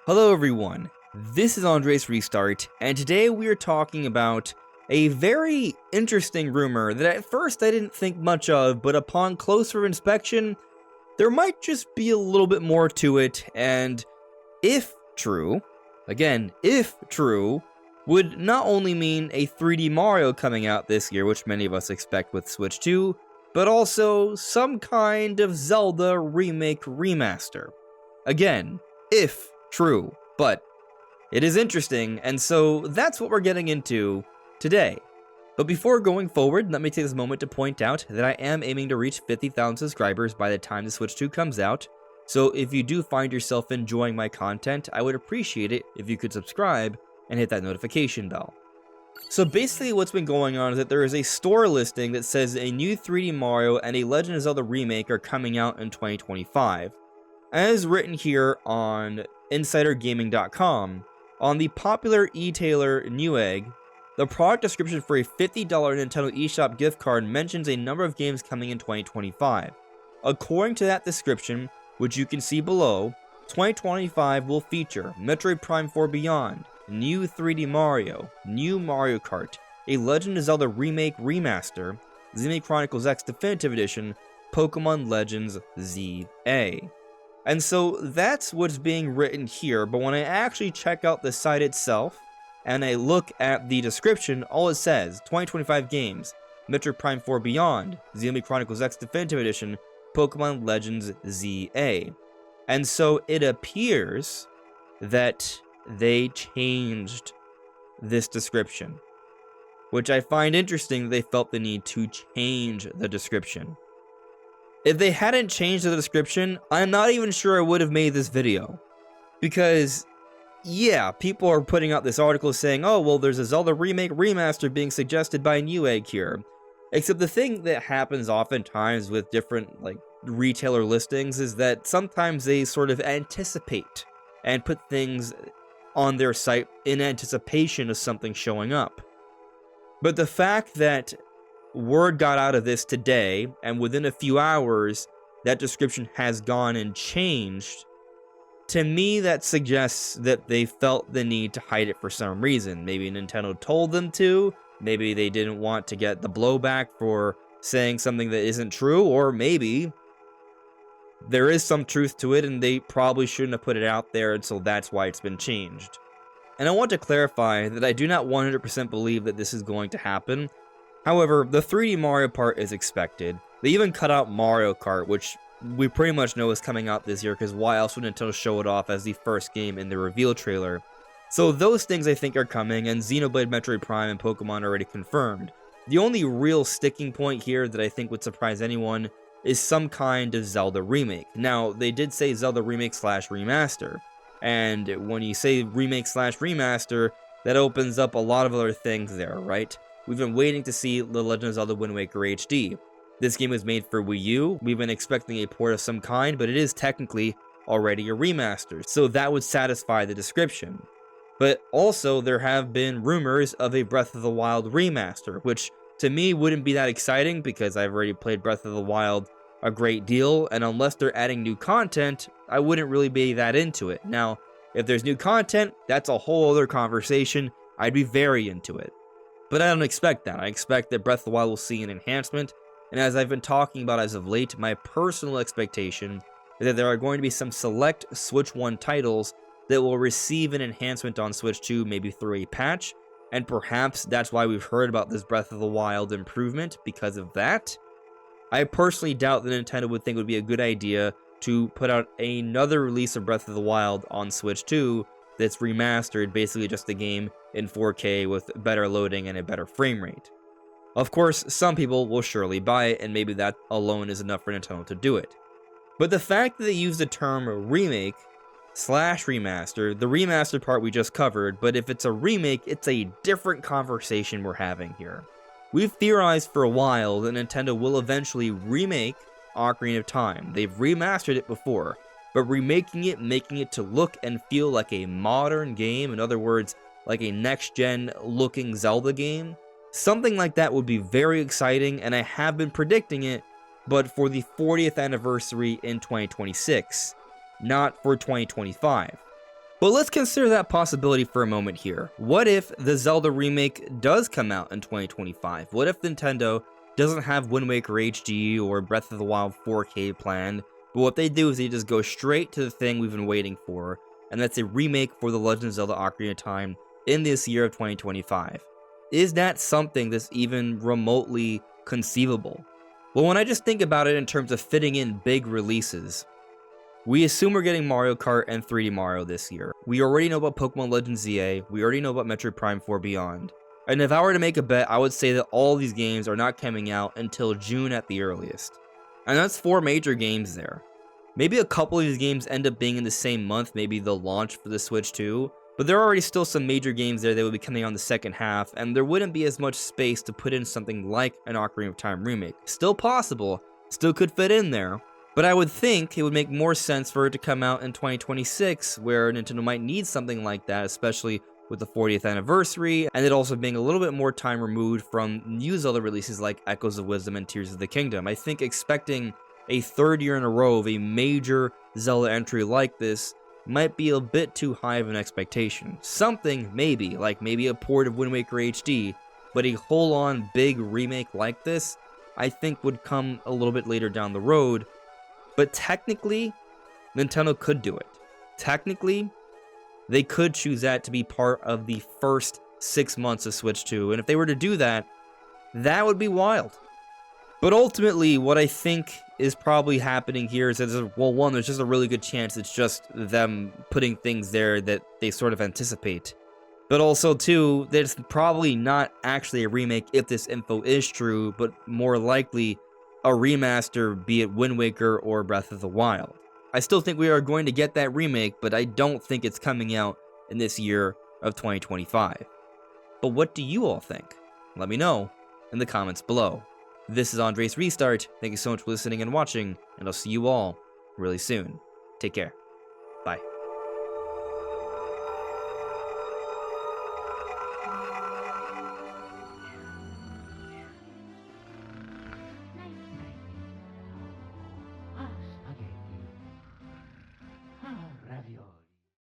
Hello everyone, this is AndresRestart, and today we are talking about a very interesting rumor that at first I didn't think much of, but upon closer inspection, there might just be a little bit more to it, and if true, again, if true, would not only mean a 3D Mario coming out this year, which many of us expect with Switch 2, but also some kind of Zelda Remake remaster. Again, if true, but it is interesting, and so that's what we're getting into today. But before going forward, let me take this moment to point out that I am aiming to reach 50,000 subscribers by the time the Switch 2 comes out, so if you do find yourself enjoying my content, I would appreciate it if you could subscribe and hit that notification bell. So basically what's been going on is that there is a store listing that says a new 3D Mario and a Legend of Zelda Remake are coming out in 2025. As written here on InsiderGaming.com, on the popular e-tailer Newegg, the product description for a $50 Nintendo eShop gift card mentions a number of games coming in 2025. According to that description, which you can see below, 2025 will feature Metroid Prime 4 Beyond, new 3D Mario, new Mario Kart, a Legend of Zelda Remake Remaster, Xenoblade Chronicles X Definitive Edition, Pokemon Legends ZA. And so that's what's being written here, but when I actually check out the site itself, and I look at the description, all it says, 2025 games, Metroid Prime 4 Beyond, Xenoblade Chronicles X Definitive Edition, Pokemon Legends ZA. And so it appears that they changed this description, which I find interesting. They felt the need to change the description. If they hadn't changed the description, I'm not even sure I would have made this video. Because, yeah, people are putting out this article saying, oh, well, there's a Zelda Remake Remaster being suggested by Newegg here. Except the thing that happens oftentimes with different, retailer listings is that sometimes they sort of anticipate and put things on their site in anticipation of something showing up. But the fact that word got out of this today, and within a few hours, that description has gone and changed, to me that suggests that they felt the need to hide it for some reason. Maybe Nintendo told them to, maybe they didn't want to get the blowback for saying something that isn't true, or maybe there is some truth to it and they probably shouldn't have put it out there, and so that's why it's been changed. And I want to clarify that I do not 100% believe that this is going to happen. However, the 3D Mario part is expected. They even cut out Mario Kart, which we pretty much know is coming out this year, because why else would Nintendo show it off as the first game in the reveal trailer? So those things I think are coming, and Xenoblade, Metroid Prime, and Pokemon are already confirmed. The only real sticking point here that I think would surprise anyone is some kind of Zelda remake. Now, they did say Zelda Remake / Remaster, and when you say Remake / Remaster, that opens up a lot of other things there, right? We've been waiting to see The Legend of Zelda Wind Waker HD. This game was made for Wii U. We've been expecting a port of some kind, but it is technically already a remaster, so that would satisfy the description. But also, there have been rumors of a Breath of the Wild remaster, which to me wouldn't be that exciting because I've already played Breath of the Wild a great deal, and unless they're adding new content, I wouldn't really be that into it. Now, if there's new content, that's a whole other conversation. I'd be very into it. But I don't expect that. I expect that Breath of the Wild will see an enhancement, and as I've been talking about as of late, my personal expectation is that there are going to be some select Switch 1 titles that will receive an enhancement on Switch 2, maybe through a patch, and perhaps that's why we've heard about this Breath of the Wild improvement, because of that. I personally doubt that Nintendo would think it would be a good idea to put out another release of Breath of the Wild on Switch 2 that's remastered, basically just the game in 4K with better loading and a better frame rate. Of course, some people will surely buy it, and maybe that alone is enough for Nintendo to do it. But the fact that they use the term remake / remaster, the remaster part we just covered, but if it's a remake, it's a different conversation we're having here. We've theorized for a while that Nintendo will eventually remake Ocarina of Time. They've remastered it before, but remaking it, making it to look and feel like a modern game, in other words, like a next-gen looking Zelda game, something like that would be very exciting, and I have been predicting it but for the 40th anniversary in 2026, not for 2025. But let's consider that possibility for a moment here. What if the Zelda Remake does come out in 2025? What if Nintendo doesn't have Wind Waker HD or Breath of the Wild 4K planned, but what they do is they just go straight to the thing we've been waiting for, and that's a remake for The Legend of Zelda Ocarina of Time in this year of 2025. Is that something that's even remotely conceivable? Well, when I just think about it in terms of fitting in big releases, we assume we're getting Mario Kart and 3D Mario this year. We already know about Pokemon Legends ZA, we already know about Metroid Prime 4 Beyond. And if I were to make a bet, I would say that all these games are not coming out until June at the earliest. And that's 4 major games there. Maybe a couple of these games end up being in the same month, maybe they'll launch for the Switch too, but there are already still some major games there that will be coming out in the second half, and there wouldn't be as much space to put in something like an Ocarina of Time remake. Still possible, still could fit in there, but I would think it would make more sense for it to come out in 2026, where Nintendo might need something like that, especially with the 40th anniversary, and it also being a little bit more time removed from new Zelda releases like Echoes of Wisdom and Tears of the Kingdom. I think expecting a third year in a row of a major Zelda entry like this might be a bit too high of an expectation. Something maybe, like maybe a port of Wind Waker HD, but a whole-on big remake like this, I think would come a little bit later down the road. But technically, Nintendo could do it. Technically, they could choose that to be part of the first 6 months of Switch 2, and if they were to do that, that would be wild. But ultimately, what I think is probably happening here is that, well, one, there's just a really good chance it's just them putting things there that they sort of anticipate. But also, two, that it's probably not actually a remake if this info is true, but more likely a remaster, be it Wind Waker or Breath of the Wild. I still think we are going to get that remake, but I don't think it's coming out in this year of 2025. But what do you all think? Let me know in the comments below. This is AndresRestart. Thank you so much for listening and watching, and I'll see you all really soon. Take care. Bye.